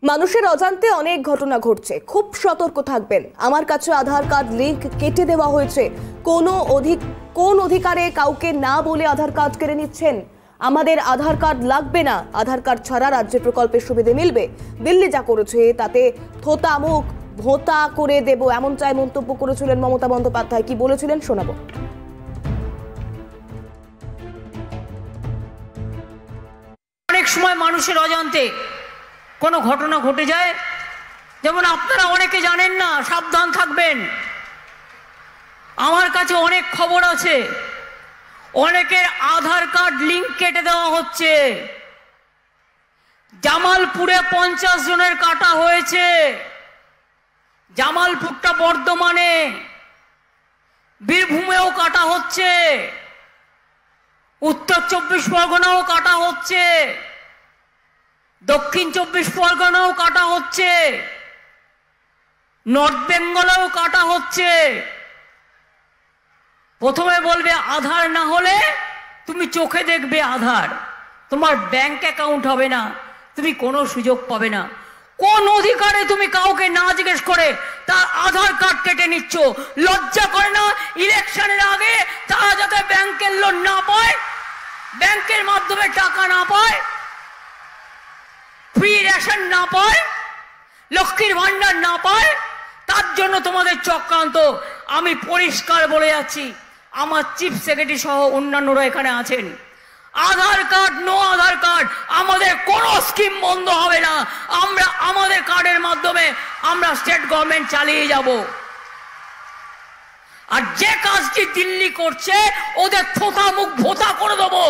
মানুষের অজান্তে অনেক ঘটনা ঘটছে, খুব সতর্ক থাকবেন। আমার কাছে আধার কার্ড লিংক কেটে দেওয়া হয়েছে। কোন অধিকারে কাউকে না বলে আধার কার্ড কেড়ে নিচ্ছেন? আমাদের আধার কার্ড লাগবে না, আধার কার্ড ছাড়া রাজ্যের প্রকল্পের সুবিধে মিলবে। দিল্লি যা করেছে তাতে থোতা মুখ ভোঁতা করে দেব, এমন চাই মন্তব্য করেছিলেন মমতা বন্দ্যোপাধ্যায়। কি বলেছিলেন শোনাবো। অনেক সময় মানুষের অজান্তে কোনো ঘটনা ঘটে যায়, যেমন আপনারা অনেকে জানেন না, সাবধান থাকবেন। আমার কাছে অনেক খবর আছে, অনেকের আধার কার্ড লিংক কেটে দেওয়া হচ্ছে। জামালপুরে 50 জনের কাটা হয়েছে। জামালপুরটা বর্ধমানে, বীরভূমেও কাটা হচ্ছে, উত্তর 24 পরগনাও কাটা হচ্ছে, দক্ষিণ 24 পরগনাও কাটা হচ্ছে, নর্থ বেঙ্গলেও কাটা হচ্ছে। প্রথমে বলবে আধার না হলে তুমি চোখে দেখবে আধার, তোমার ব্যাংক অ্যাকাউন্ট হবে না, তুমি কোনো সুযোগ পাবে না। কোন অধিকারে তুমি কাউকে না জিজ্ঞেস করে তার আধার কার্ড কেটে নিচ্ছ? লজ্জা করে না? ইলেকশনের আগে তারা যাতে ব্যাংকের লোন না পায়, ব্যাংকের মাধ্যমে টাকা না পায়, ফ্রি রেশন না পায়, লক্ষ্মীর ভান্ডার না পায়, তার জন্য তোমাদের চক্রান্ত। আমি পরিষ্কার বলে যাচ্ছি, আমার চিফ সেক্রেটারি সহ অন্যান্যরা এখানে আছেন, আধার কার্ড নো আধার কার্ড আমাদের কোনো স্কিম বন্ধ হবে না। আমরা আমাদের কার্ডের মাধ্যমে আমরা স্টেট গভর্নমেন্ট চালিয়ে যাব। আর যে কাজটি দিল্লি করছে ওদের থোতা মুখ ভোতা করে দেবো।